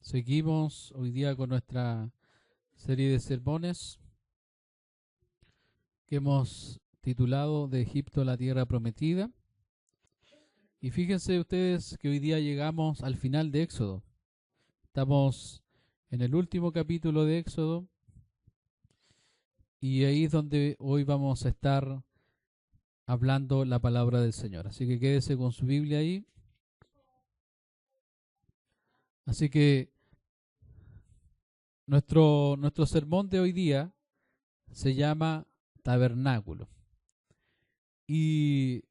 Seguimos hoy día con nuestra serie de sermones que hemos titulado De Egipto a la Tierra Prometida. Y fíjense ustedes que hoy día llegamos al final de Éxodo. Estamos en el último capítulo de Éxodo y ahí es donde hoy vamos a estar hablando la palabra del Señor. Así que quédese con su Biblia ahí. Así que nuestro sermón de hoy día se llama Tabernáculo. Y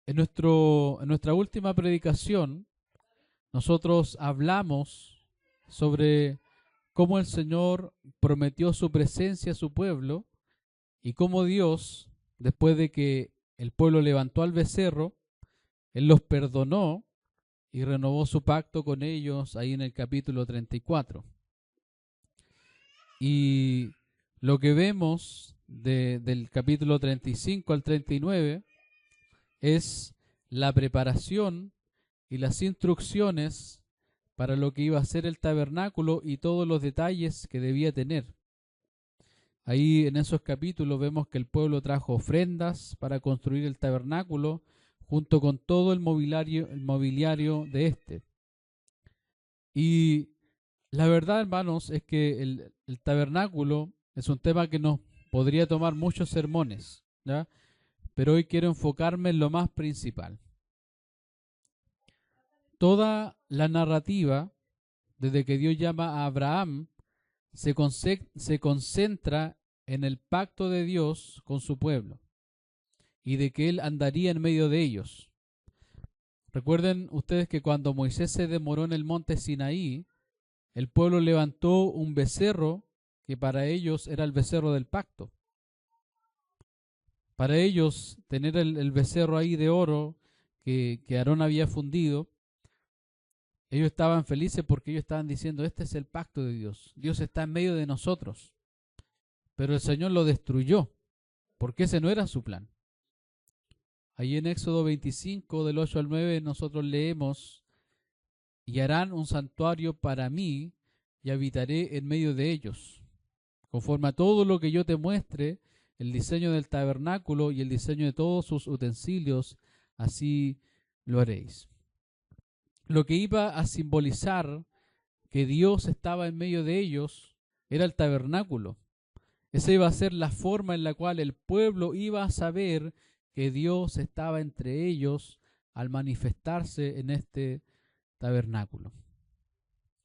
en nuestra última predicación, nosotros hablamos sobre cómo el Señor prometió su presencia a su pueblo y cómo Dios, después de que el pueblo levantó al becerro, Él los perdonó y renovó su pacto con ellos ahí en el capítulo 34. Y lo que vemos del capítulo 35 al 39 es la preparación y las instrucciones para lo que iba a ser el tabernáculo y todos los detalles que debía tener. Ahí en esos capítulos vemos que el pueblo trajo ofrendas para construir el tabernáculo junto con todo el mobiliario de este. Y la verdad, hermanos, es que el tabernáculo es un tema que nos podría tomar muchos sermones, ¿ya? Pero hoy quiero enfocarme en lo más principal. Toda la narrativa, desde que Dios llama a Abraham, se concentra en el pacto de Dios con su pueblo y de que Él andaría en medio de ellos. Recuerden ustedes que cuando Moisés se demoró en el monte Sinaí, el pueblo levantó un becerro que para ellos era el becerro del pacto. Para ellos, tener el becerro ahí de oro que Aarón había fundido, ellos estaban felices porque ellos estaban diciendo, este es el pacto de Dios. Dios está en medio de nosotros. Pero el Señor lo destruyó, porque ese no era su plan. Ahí en Éxodo 25, del 8 al 9, nosotros leemos, y harán un santuario para mí, y habitaré en medio de ellos. Conforme a todo lo que yo te muestre, el diseño del tabernáculo y el diseño de todos sus utensilios, así lo haréis. Lo que iba a simbolizar que Dios estaba en medio de ellos era el tabernáculo. Esa iba a ser la forma en la cual el pueblo iba a saber que Dios estaba entre ellos al manifestarse en este tabernáculo.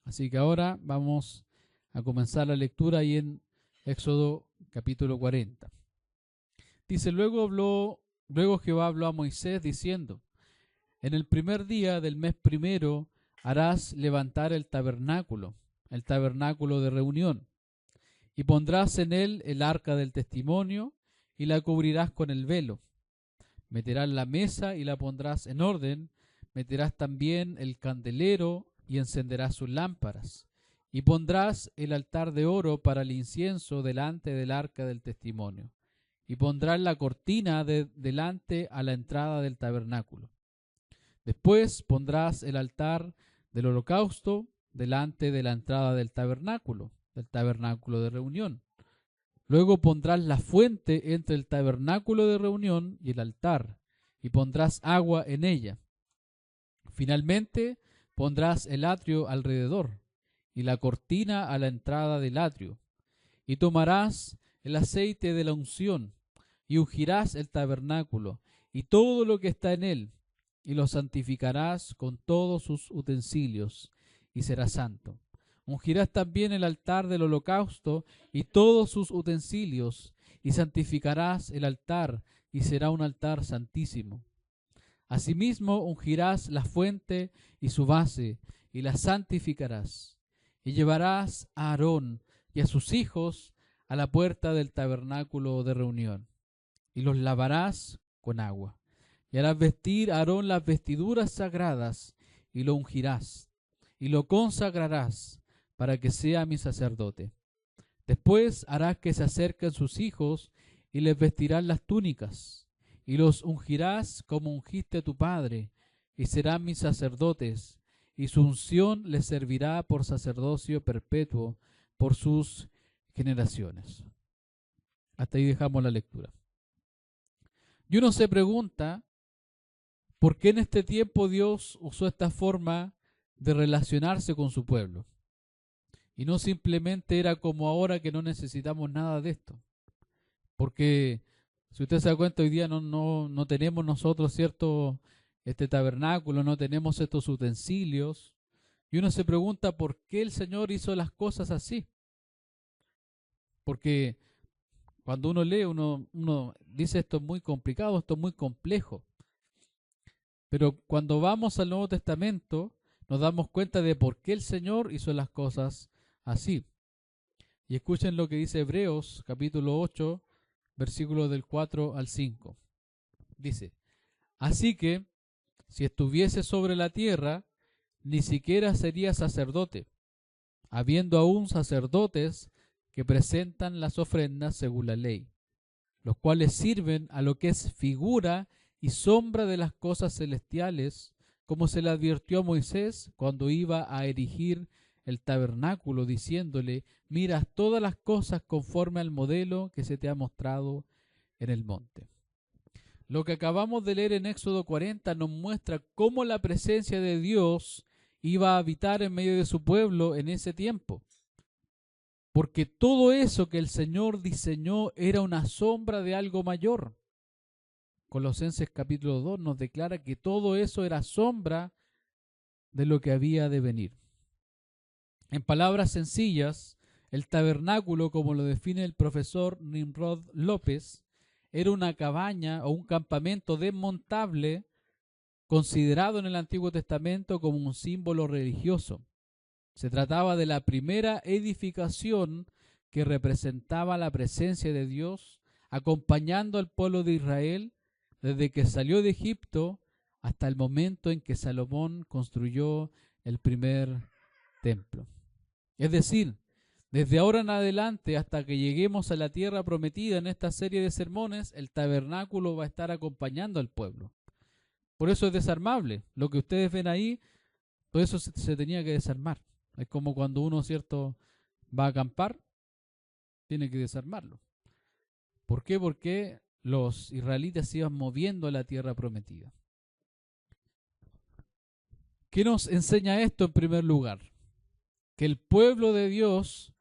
Así que ahora vamos a comenzar la lectura ahí en Éxodo capítulo 40. Dice, luego Jehová habló a Moisés diciendo, en el primer día del mes primero harás levantar el tabernáculo de reunión, y pondrás en él el arca del testimonio, y la cubrirás con el velo. Meterás la mesa y la pondrás en orden, meterás también el candelero y encenderás sus lámparas. Y pondrás el altar de oro para el incienso delante del arca del testimonio. Y pondrás la cortina delante a la entrada del tabernáculo. Después pondrás el altar del holocausto delante de la entrada del tabernáculo de reunión. Luego pondrás la fuente entre el tabernáculo de reunión y el altar, y pondrás agua en ella. Finalmente pondrás el atrio alrededor, y la cortina a la entrada del atrio. Y tomarás el aceite de la unción, y ungirás el tabernáculo, y todo lo que está en él, y lo santificarás con todos sus utensilios, y será santo. Ungirás también el altar del holocausto y todos sus utensilios, y santificarás el altar, y será un altar santísimo. Asimismo ungirás la fuente y su base, y la santificarás. Y llevarás a Aarón y a sus hijos a la puerta del tabernáculo de reunión, y los lavarás con agua. Y harás vestir a Aarón las vestiduras sagradas, y lo ungirás, y lo consagrarás, para que sea mi sacerdote. Después harás que se acerquen sus hijos, y les vestirás las túnicas, y los ungirás como ungiste a tu padre, y serán mis sacerdotes, y su unción les servirá por sacerdocio perpetuo por sus generaciones. Hasta ahí dejamos la lectura. Y uno se pregunta, ¿por qué en este tiempo Dios usó esta forma de relacionarse con su pueblo? Y no simplemente era como ahora que no necesitamos nada de esto. Porque si usted se da cuenta, hoy día no tenemos nosotros este tabernáculo, no tenemos estos utensilios. Y uno se pregunta por qué el Señor hizo las cosas así. Porque cuando uno lee, uno dice esto es muy complicado, esto es muy complejo. Pero cuando vamos al Nuevo Testamento, nos damos cuenta de por qué el Señor hizo las cosas así. Y escuchen lo que dice Hebreos capítulo 8, versículos del 4 al 5. Dice, así que, si estuviese sobre la tierra, ni siquiera sería sacerdote, habiendo aún sacerdotes que presentan las ofrendas según la ley, los cuales sirven a lo que es figura y sombra de las cosas celestiales, como se le advirtió a Moisés cuando iba a erigir el tabernáculo, diciéndole, mira todas las cosas conforme al modelo que se te ha mostrado en el monte. Lo que acabamos de leer en Éxodo 40 nos muestra cómo la presencia de Dios iba a habitar en medio de su pueblo en ese tiempo. Porque todo eso que el Señor diseñó era una sombra de algo mayor. Colosenses capítulo 2 nos declara que todo eso era sombra de lo que había de venir. En palabras sencillas, el tabernáculo, como lo define el profesor Nimrod López, era una cabaña o un campamento desmontable considerado en el Antiguo Testamento como un símbolo religioso. Se trataba de la primera edificación que representaba la presencia de Dios, acompañando al pueblo de Israel desde que salió de Egipto hasta el momento en que Salomón construyó el primer templo. Es decir, desde ahora en adelante hasta que lleguemos a la tierra prometida en esta serie de sermones, el tabernáculo va a estar acompañando al pueblo. Por eso es desarmable. Lo que ustedes ven ahí, todo eso se tenía que desarmar. Es como cuando uno, va a acampar, tiene que desarmarlo. ¿Por qué? Porque los israelitas se iban moviendo a la tierra prometida. ¿Qué nos enseña esto en primer lugar? Que el pueblo de Dios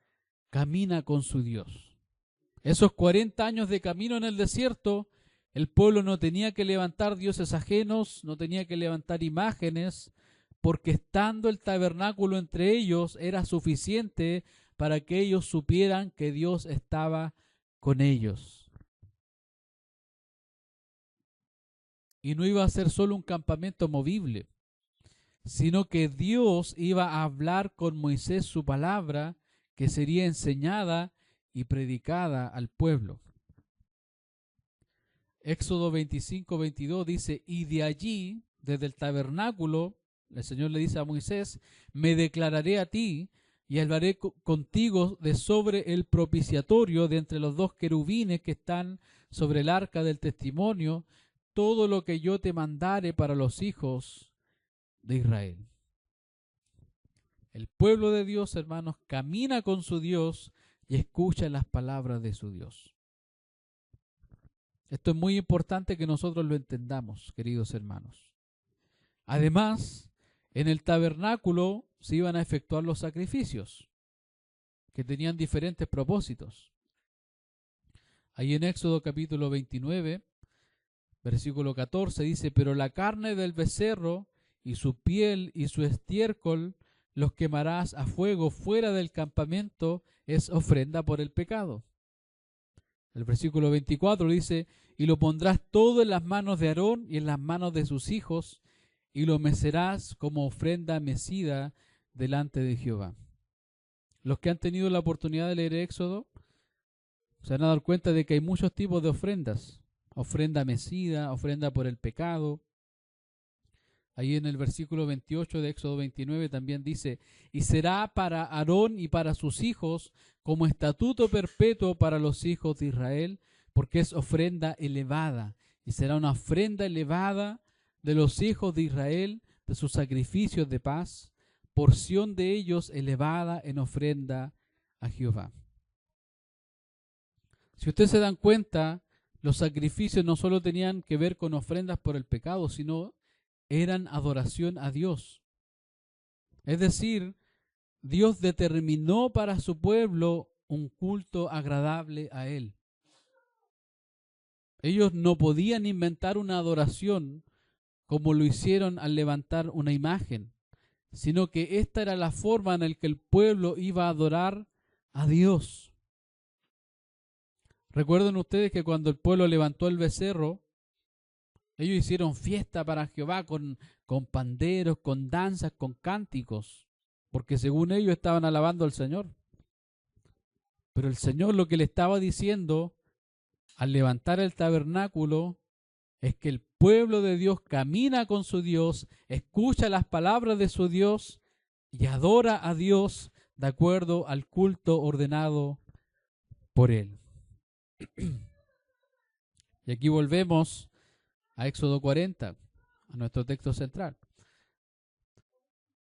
camina con su Dios. Esos 40 años de camino en el desierto, el pueblo no tenía que levantar dioses ajenos, no tenía que levantar imágenes, porque estando el tabernáculo entre ellos era suficiente para que ellos supieran que Dios estaba con ellos. Y no iba a ser solo un campamento movible, sino que Dios iba a hablar con Moisés su palabra, que sería enseñada y predicada al pueblo. Éxodo 25-22 dice, y de allí, desde el tabernáculo, el Señor le dice a Moisés, me declararé a ti y hablaré contigo de sobre el propiciatorio de entre los dos querubines que están sobre el arca del testimonio, todo lo que yo te mandare para los hijos de Israel. El pueblo de Dios, hermanos, camina con su Dios y escucha las palabras de su Dios. Esto es muy importante que nosotros lo entendamos, queridos hermanos. Además, en el tabernáculo se iban a efectuar los sacrificios, que tenían diferentes propósitos. Ahí en Éxodo capítulo 29, versículo 14 dice, pero la carne del becerro y su piel y su estiércol los quemarás a fuego fuera del campamento, es ofrenda por el pecado. El versículo 24 dice, y lo pondrás todo en las manos de Aarón y en las manos de sus hijos, y lo mecerás como ofrenda mecida delante de Jehová. Los que han tenido la oportunidad de leer Éxodo se van a dar cuenta de que hay muchos tipos de ofrendas. Ofrenda mecida, ofrenda por el pecado. Ahí en el versículo 28 de Éxodo 29 también dice, y será para Aarón y para sus hijos como estatuto perpetuo para los hijos de Israel, porque es ofrenda elevada, y será una ofrenda elevada de los hijos de Israel, de sus sacrificios de paz. porción de ellos elevada en ofrenda a Jehová. Si ustedes se dan cuenta, los sacrificios no solo tenían que ver con ofrendas por el pecado, sino eran adoración a Dios. Es decir, Dios determinó para su pueblo un culto agradable a Él. Ellos no podían inventar una adoración como lo hicieron al levantar una imagen, sino que esta era la forma en la que el pueblo iba a adorar a Dios. Recuerden ustedes que cuando el pueblo levantó el becerro, ellos hicieron fiesta para Jehová con panderos, con danzas, con cánticos, porque según ellos estaban alabando al Señor. Pero el Señor lo que le estaba diciendo al levantar el tabernáculo es que el pueblo de Dios camina con su Dios, escucha las palabras de su Dios y adora a Dios de acuerdo al culto ordenado por Él. Y aquí volvemos a Éxodo 40, a nuestro texto central.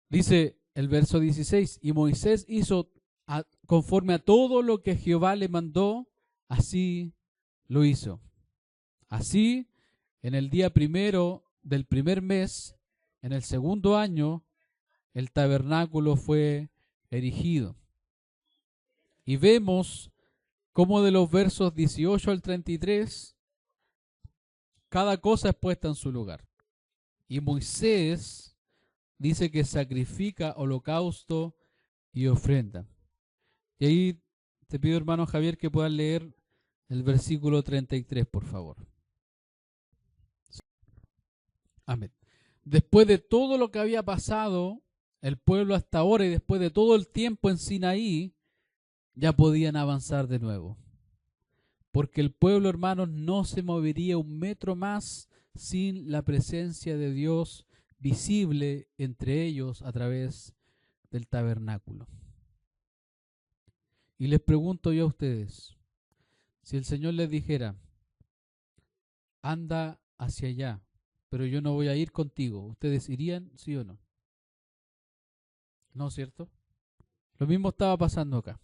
Dice el verso 16, y Moisés hizo conforme a todo lo que Jehová le mandó, así lo hizo. Así, en el día primero del primer mes, en el segundo año, el tabernáculo fue erigido. Y vemos cómo de los versos 18 al 33, cada cosa es puesta en su lugar. Y Moisés dice que sacrifica holocausto y ofrenda. Y ahí te pido, hermano Javier, que puedas leer el versículo 33, por favor. Amén. Después de todo lo que había pasado el pueblo hasta ahora y después de todo el tiempo en Sinaí, ya podían avanzar de nuevo. Porque el pueblo, hermanos, no se movería un metro más sin la presencia de Dios visible entre ellos a través del tabernáculo. Y les pregunto yo a ustedes, si el Señor les dijera, anda hacia allá, pero yo no voy a ir contigo, ¿ustedes irían, sí o no? ¿No es cierto? Lo mismo estaba pasando acá.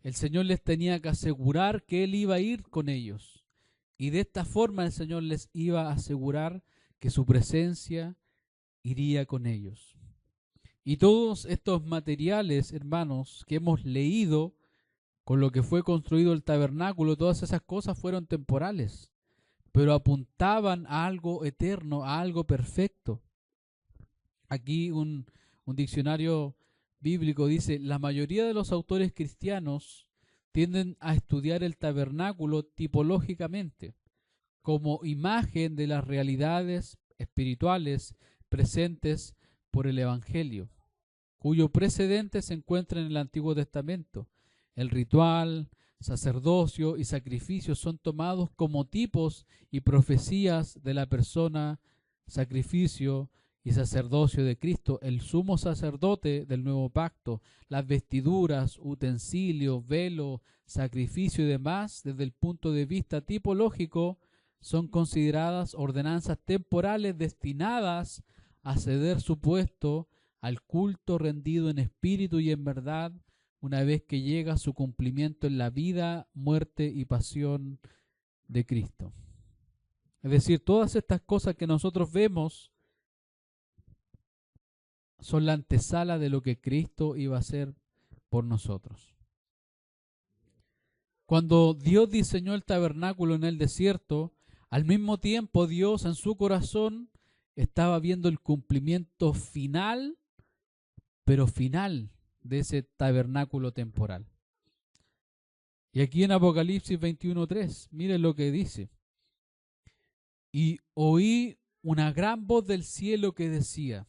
El Señor les tenía que asegurar que Él iba a ir con ellos. Y de esta forma el Señor les iba a asegurar que su presencia iría con ellos. Y todos estos materiales, hermanos, que hemos leído con lo que fue construido el tabernáculo, todas esas cosas fueron temporales, pero apuntaban a algo eterno, a algo perfecto. Aquí un diccionario bíblico dice, la mayoría de los autores cristianos tienden a estudiar el tabernáculo tipológicamente, como imagen de las realidades espirituales presentes por el Evangelio, cuyo precedente se encuentra en el Antiguo Testamento. El ritual, sacerdocio y sacrificio son tomados como tipos y profecías de la persona, sacrificio y sacerdocio de Cristo, el sumo sacerdote del nuevo pacto. Las vestiduras, utensilios, velo, sacrificio y demás, desde el punto de vista tipológico, son consideradas ordenanzas temporales destinadas a ceder su puesto al culto rendido en espíritu y en verdad, una vez que llega su cumplimiento en la vida, muerte y pasión de Cristo. Es decir, todas estas cosas que nosotros vemos son la antesala de lo que Cristo iba a hacer por nosotros. Cuando Dios diseñó el tabernáculo en el desierto, al mismo tiempo Dios en su corazón estaba viendo el cumplimiento final, pero final, de ese tabernáculo temporal. Y aquí en Apocalipsis 21:3, miren lo que dice. Y oí una gran voz del cielo que decía,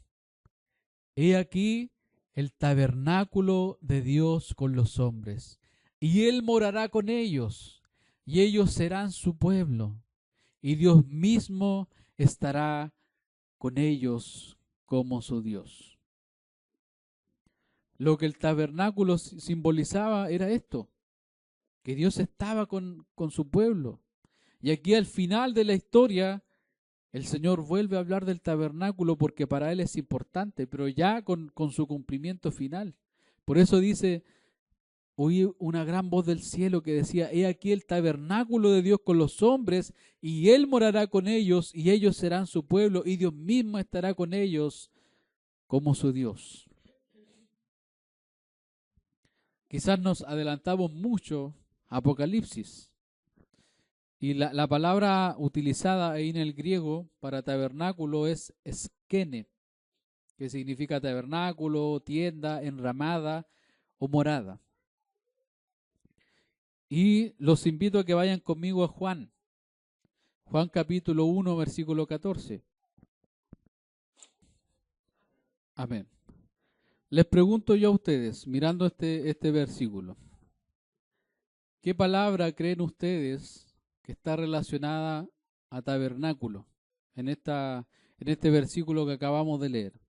he aquí el tabernáculo de Dios con los hombres, y Él morará con ellos, y ellos serán su pueblo, y Dios mismo estará con ellos como su Dios. Lo que el tabernáculo simbolizaba era esto, que Dios estaba con su pueblo. Y aquí al final de la historia, el Señor vuelve a hablar del tabernáculo porque para Él es importante, pero ya con su cumplimiento final. Por eso dice, oí una gran voz del cielo que decía, he aquí el tabernáculo de Dios con los hombres, y Él morará con ellos, y ellos serán su pueblo, y Dios mismo estará con ellos como su Dios. Quizás nos adelantamos mucho a Apocalipsis. Y la palabra utilizada ahí en el griego para tabernáculo es skene, que significa tabernáculo, tienda, enramada o morada. Y los invito a que vayan conmigo a Juan. Juan capítulo 1, versículo 14. Amén. Les pregunto yo a ustedes, mirando este versículo, ¿qué palabra creen ustedes que está relacionada a tabernáculo en este versículo que acabamos de leer?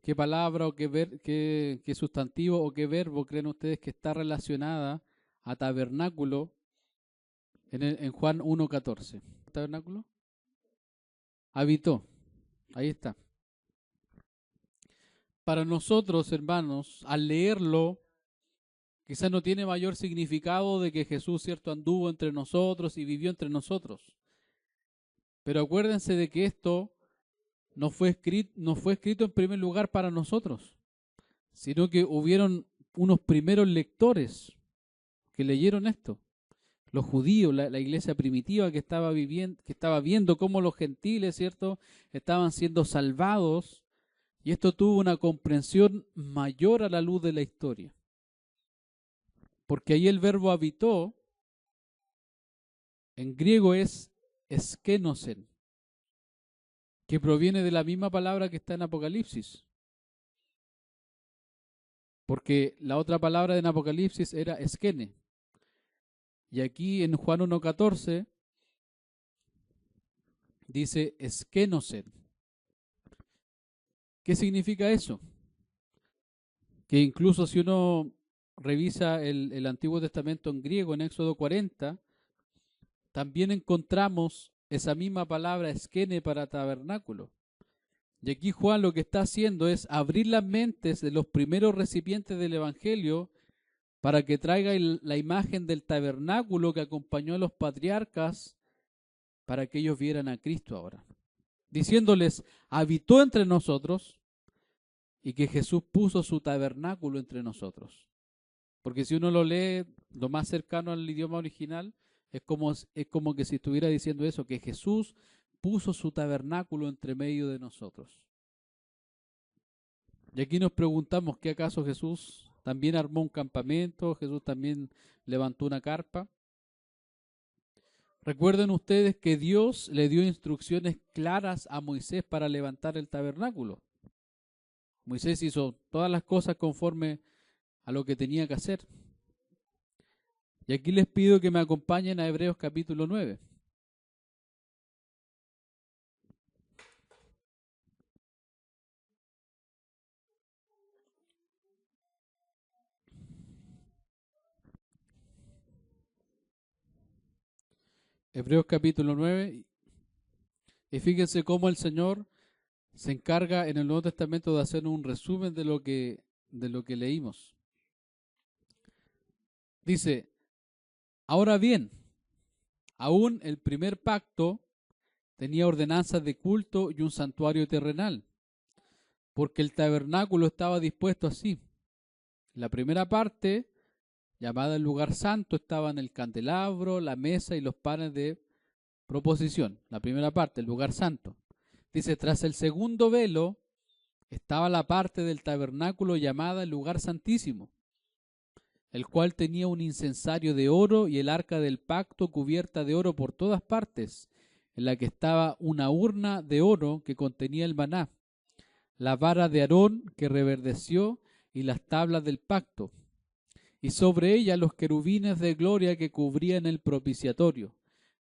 ¿Qué palabra o qué sustantivo o qué verbo creen ustedes que está relacionada a tabernáculo en Juan 1:14? ¿Tabernáculo? Habitó. Ahí está. Para nosotros, hermanos, al leerlo, quizás no tiene mayor significado de que Jesús, cierto, anduvo entre nosotros y vivió entre nosotros. Pero acuérdense de que esto no fue escrito en primer lugar para nosotros, sino que hubieron unos primeros lectores que leyeron esto. Los judíos, la iglesia primitiva que estaba viendo cómo los gentiles, cierto, estaban siendo salvados, y esto tuvo una comprensión mayor a la luz de la historia. Porque ahí el verbo habitó, en griego es skenosen, que proviene de la misma palabra que está en Apocalipsis. Porque la otra palabra en Apocalipsis era skene. Y aquí en Juan 1:14 dice skenosen. ¿Qué significa eso? Que incluso si uno revisa el Antiguo Testamento en griego, en Éxodo 40, también encontramos esa misma palabra skene para tabernáculo. Y aquí Juan lo que está haciendo es abrir las mentes de los primeros recipientes del Evangelio para que traiga la imagen del tabernáculo que acompañó a los patriarcas para que ellos vieran a Cristo ahora. Diciéndoles, habitó entre nosotros y que Jesús puso su tabernáculo entre nosotros. Porque si uno lo lee lo más cercano al idioma original, es como que si estuviera diciendo eso, que Jesús puso su tabernáculo entre medio de nosotros. Y aquí nos preguntamos, ¿qué acaso Jesús también armó un campamento? ¿Jesús también levantó una carpa? Recuerden ustedes que Dios le dio instrucciones claras a Moisés para levantar el tabernáculo. Moisés hizo todas las cosas conforme a lo que tenía que hacer. Y aquí les pido que me acompañen a Hebreos capítulo 9. Hebreos capítulo 9. Y fíjense cómo el Señor se encarga en el Nuevo Testamento de hacer un resumen de lo que leímos. Dice, ahora bien, aún el primer pacto tenía ordenanzas de culto y un santuario terrenal, porque el tabernáculo estaba dispuesto así. La primera parte, llamada el lugar santo, estaban el candelabro, la mesa y los panes de proposición. La primera parte, el lugar santo. Dice, tras el segundo velo estaba la parte del tabernáculo llamada el lugar santísimo, el cual tenía un incensario de oro y el arca del pacto cubierta de oro por todas partes, en la que estaba una urna de oro que contenía el maná, la vara de Aarón que reverdeció y las tablas del pacto, y sobre ella los querubines de gloria que cubrían el propiciatorio,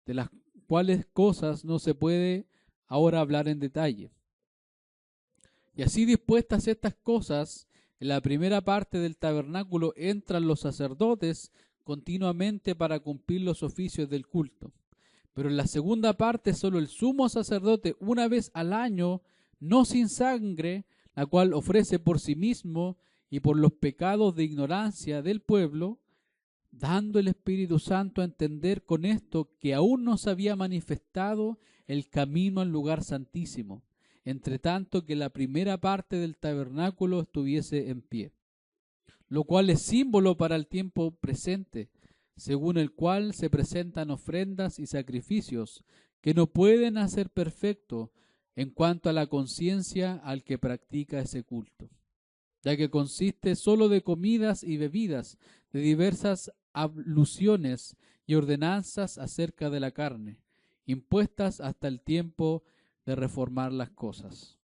de las cuales cosas no se puede ahora hablar en detalle. Y así dispuestas estas cosas, en la primera parte del tabernáculo entran los sacerdotes continuamente para cumplir los oficios del culto. Pero en la segunda parte, solo el sumo sacerdote una vez al año, no sin sangre, la cual ofrece por sí mismo y por los pecados de ignorancia del pueblo, dando el Espíritu Santo a entender con esto que aún no se había manifestado el camino al lugar santísimo, entre tanto que la primera parte del tabernáculo estuviese en pie, lo cual es símbolo para el tiempo presente, según el cual se presentan ofrendas y sacrificios que no pueden hacer perfecto en cuanto a la conciencia al que practica ese culto, ya que consiste sólo de comidas y bebidas, de diversas abluciones y ordenanzas acerca de la carne, impuestas hasta el tiempo de reformar las cosas.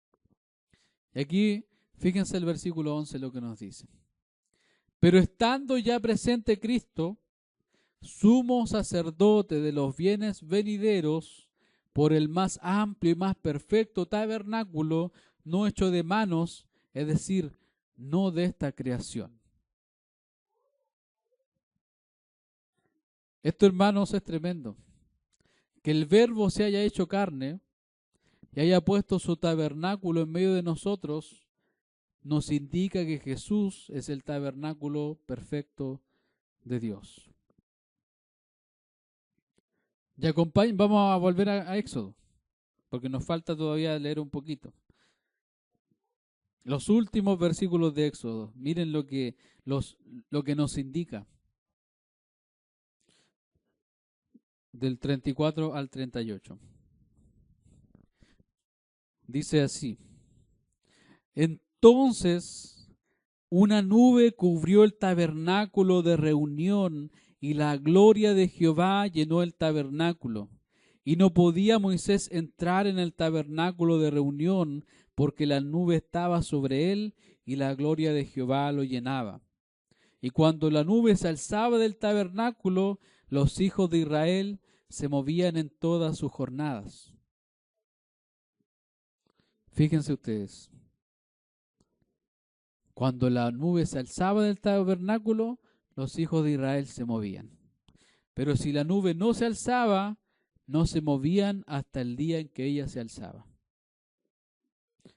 Y aquí, fíjense el versículo 11 lo que nos dice. Pero estando ya presente Cristo, sumo sacerdote de los bienes venideros, por el más amplio y más perfecto tabernáculo, no hecho de manos, es decir, no de esta creación. Esto, hermanos, es tremendo. Que el Verbo se haya hecho carne y haya puesto su tabernáculo en medio de nosotros, nos indica que Jesús es el tabernáculo perfecto de Dios. Y vamos a volver a Éxodo, porque nos falta todavía leer un poquito. Los últimos versículos de Éxodo, miren lo que nos indica. Del 34 al 38. Dice así: Entonces una nube cubrió el tabernáculo de reunión, y la gloria de Jehová llenó el tabernáculo. Y no podía Moisés entrar en el tabernáculo de reunión, porque la nube estaba sobre él, y la gloria de Jehová lo llenaba. Y cuando la nube se alzaba del tabernáculo, los hijos de Israel se movían en todas sus jornadas. Fíjense ustedes, cuando la nube se alzaba del tabernáculo, los hijos de Israel se movían. Pero si la nube no se alzaba, no se movían hasta el día en que ella se alzaba.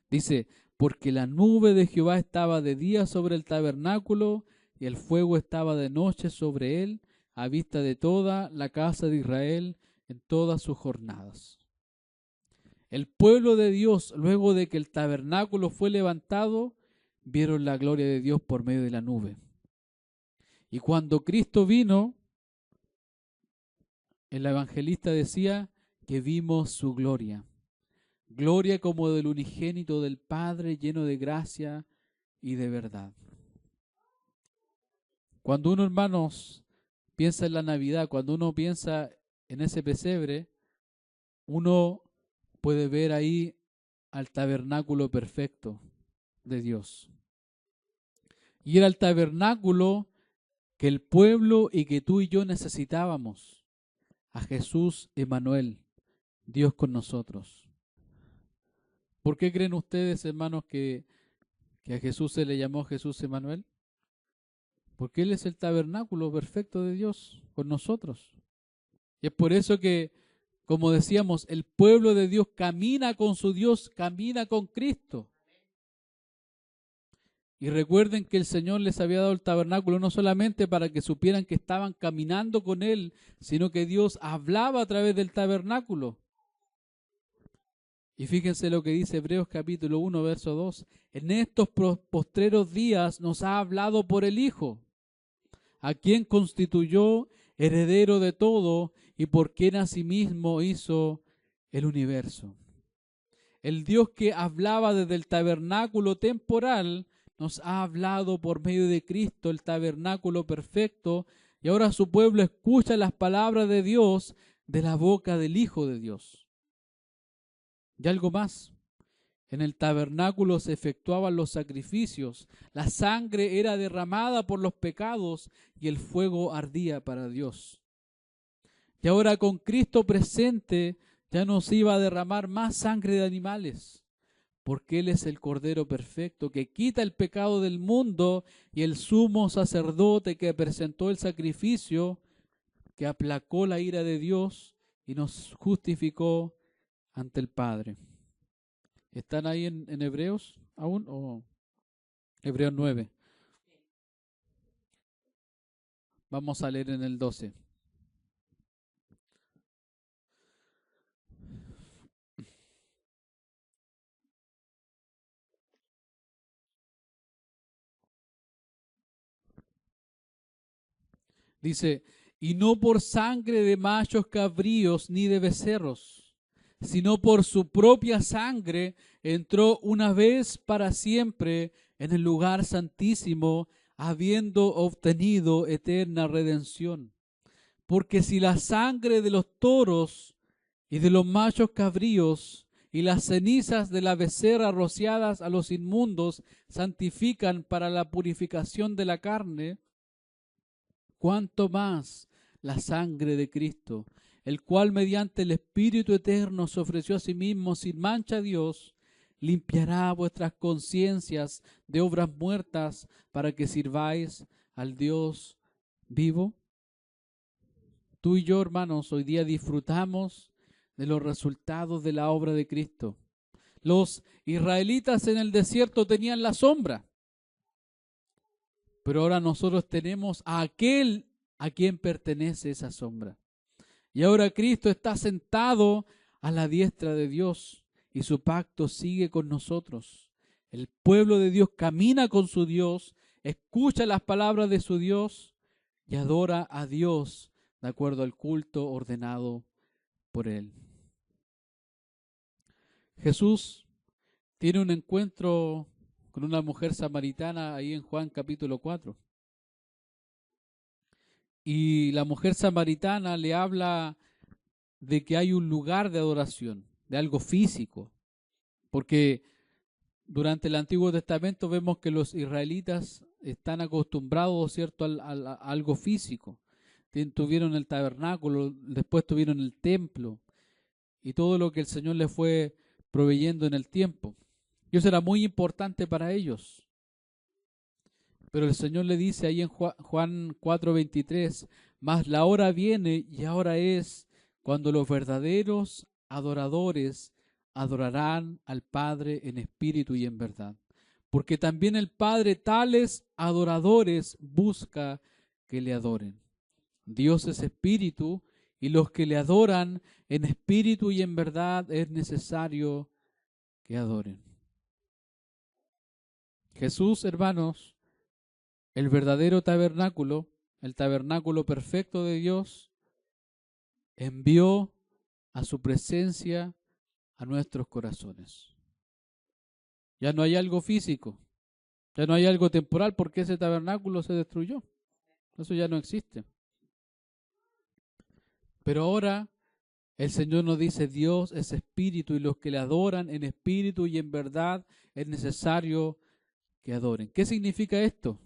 Dice, porque la nube de Jehová estaba de día sobre el tabernáculo, y el fuego estaba de noche sobre él, a vista de toda la casa de Israel en todas sus jornadas. El pueblo de Dios, luego de que el tabernáculo fue levantado, vieron la gloria de Dios por medio de la nube. Y cuando Cristo vino, el evangelista decía que vimos su gloria. Gloria como del unigénito del Padre, lleno de gracia y de verdad. Cuando uno, hermanos, piensa en la Navidad, cuando uno piensa en ese pesebre, uno puede ver ahí al tabernáculo perfecto de Dios. Y era el tabernáculo que el pueblo y que tú y yo necesitábamos. A Jesús Emmanuel, Dios con nosotros. ¿Por qué creen ustedes, hermanos, que a Jesús se le llamó Jesús Emmanuel? Porque Él es el tabernáculo perfecto de Dios con nosotros. Y es por eso que, como decíamos, el pueblo de Dios camina con su Dios, camina con Cristo. Y recuerden que el Señor les había dado el tabernáculo no solamente para que supieran que estaban caminando con Él, sino que Dios hablaba a través del tabernáculo. Y fíjense lo que dice Hebreos capítulo 1, verso 2. En estos postreros días nos ha hablado por el Hijo, a quien constituyó heredero de todo y por quien asimismo hizo el universo. El Dios que hablaba desde el tabernáculo temporal nos ha hablado por medio de Cristo, el tabernáculo perfecto, y ahora su pueblo escucha las palabras de Dios de la boca del Hijo de Dios. Y algo más, en el tabernáculo se efectuaban los sacrificios, la sangre era derramada por los pecados y el fuego ardía para Dios. Y ahora con Cristo presente ya no se iba a derramar más sangre de animales, porque Él es el Cordero perfecto que quita el pecado del mundo y el sumo sacerdote que presentó el sacrificio, que aplacó la ira de Dios y nos justificó ante el Padre. ¿Están ahí en Hebreos aún? ¿O Hebreos 9? Vamos a leer en el 12. Dice, y no por sangre de machos cabríos ni de becerros, sino por su propia sangre entró una vez para siempre en el lugar santísimo, habiendo obtenido eterna redención. Porque si la sangre de los toros y de los machos cabríos y las cenizas de la becerra rociadas a los inmundos santifican para la purificación de la carne, cuánto más la sangre de Cristo, el cual mediante el Espíritu eterno se ofreció a sí mismo sin mancha a Dios, limpiará vuestras conciencias de obras muertas para que sirváis al Dios vivo. Tú y yo, hermanos, hoy día disfrutamos de los resultados de la obra de Cristo. Los israelitas en el desierto tenían la sombra, pero ahora nosotros tenemos a aquel a quien pertenece esa sombra. Y ahora Cristo está sentado a la diestra de Dios y su pacto sigue con nosotros. El pueblo de Dios camina con su Dios, escucha las palabras de su Dios y adora a Dios de acuerdo al culto ordenado por Él. Jesús tiene un encuentro con una mujer samaritana ahí en Juan capítulo 4. Y la mujer samaritana le habla de que hay un lugar de adoración, de algo físico. Porque durante el Antiguo Testamento vemos que los israelitas están acostumbrados, ¿cierto?, a algo físico. Tuvieron el tabernáculo, después tuvieron el templo y todo lo que el Señor les fue proveyendo en el tiempo. Y eso era muy importante para ellos. Pero el Señor le dice ahí en Juan 4:23, mas la hora viene y ahora es cuando los verdaderos adoradores adorarán al Padre en espíritu y en verdad. Porque también el Padre tales adoradores busca que le adoren. Dios es espíritu y los que le adoran en espíritu y en verdad es necesario que adoren. Jesús, hermanos, el verdadero tabernáculo, el tabernáculo perfecto de Dios, envió a su presencia a nuestros corazones. Ya no hay algo físico, ya no hay algo temporal porque ese tabernáculo se destruyó. Eso ya no existe. Pero ahora el Señor nos dice, Dios es espíritu y los que le adoran en espíritu y en verdad es necesario que adoren. ¿Qué significa esto?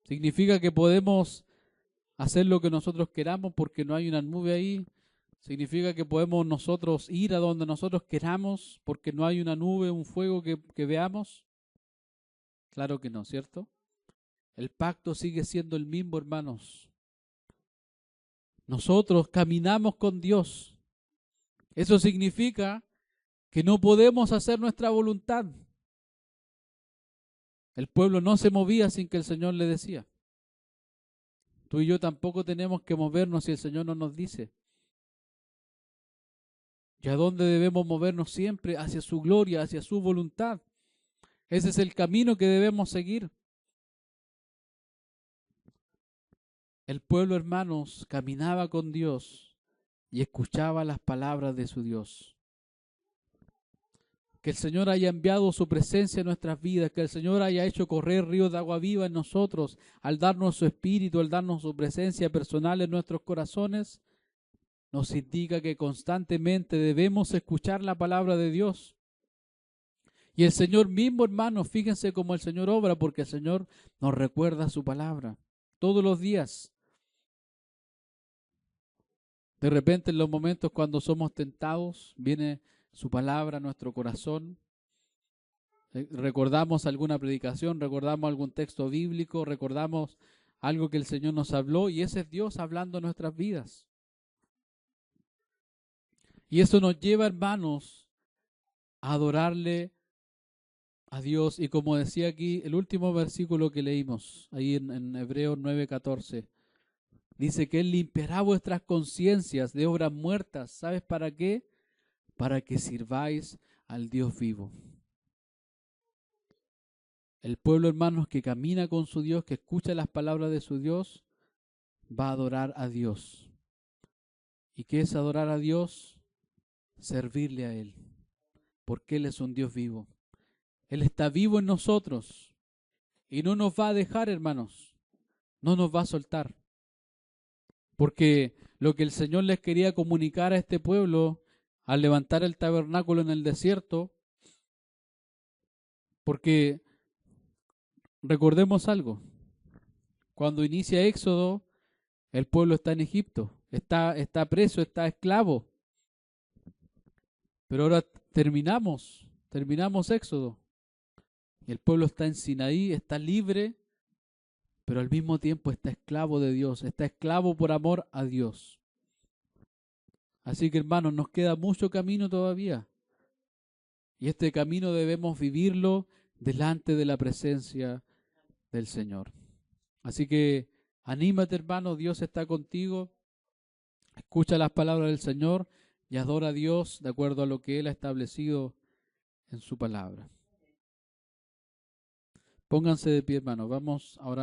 Significa que podemos hacer lo que nosotros queramos porque no hay una nube ahí. Significa que podemos nosotros ir a donde nosotros queramos porque no hay una nube, un fuego que veamos. Claro que no, ¿cierto? El pacto sigue siendo el mismo, hermanos. Nosotros caminamos con Dios. Eso significa que no podemos hacer nuestra voluntad. El pueblo no se movía sin que el Señor le decía. Tú y yo tampoco tenemos que movernos si el Señor no nos dice. ¿Y a dónde debemos movernos siempre? Hacia su gloria, hacia su voluntad. Ese es el camino que debemos seguir. El pueblo, hermanos, caminaba con Dios y escuchaba las palabras de su Dios. Que el Señor haya enviado su presencia en nuestras vidas, que el Señor haya hecho correr ríos de agua viva en nosotros, al darnos su espíritu, al darnos su presencia personal en nuestros corazones, nos indica que constantemente debemos escuchar la palabra de Dios. Y el Señor mismo, hermanos, fíjense cómo el Señor obra, porque el Señor nos recuerda su palabra todos los días. De repente, en los momentos cuando somos tentados, viene su palabra a nuestro corazón. Recordamos alguna predicación, recordamos algún texto bíblico, recordamos algo que el Señor nos habló y ese es Dios hablando en nuestras vidas. Y eso nos lleva, hermanos, a adorarle a Dios. Y como decía aquí, el último versículo que leímos, ahí en Hebreos 9:14, dice que Él limpiará vuestras conciencias de obras muertas. ¿Sabes para qué? Para que sirváis al Dios vivo. El pueblo, hermanos, que camina con su Dios, que escucha las palabras de su Dios, va a adorar a Dios. ¿Y qué es adorar a Dios? Servirle a Él, porque Él es un Dios vivo. Él está vivo en nosotros y no nos va a dejar, hermanos, no nos va a soltar. Porque lo que el Señor les quería comunicar a este pueblo al levantar el tabernáculo en el desierto, porque recordemos algo, cuando inicia Éxodo, el pueblo está en Egipto, está preso, está esclavo, pero ahora terminamos Éxodo, y el pueblo está en Sinaí, está libre, pero al mismo tiempo está esclavo de Dios, está esclavo por amor a Dios. Así que, hermanos, nos queda mucho camino todavía. Y este camino debemos vivirlo delante de la presencia del Señor. Así que anímate, hermano, Dios está contigo. Escucha las palabras del Señor y adora a Dios de acuerdo a lo que Él ha establecido en su palabra. Pónganse de pie, hermanos. Vamos a orar.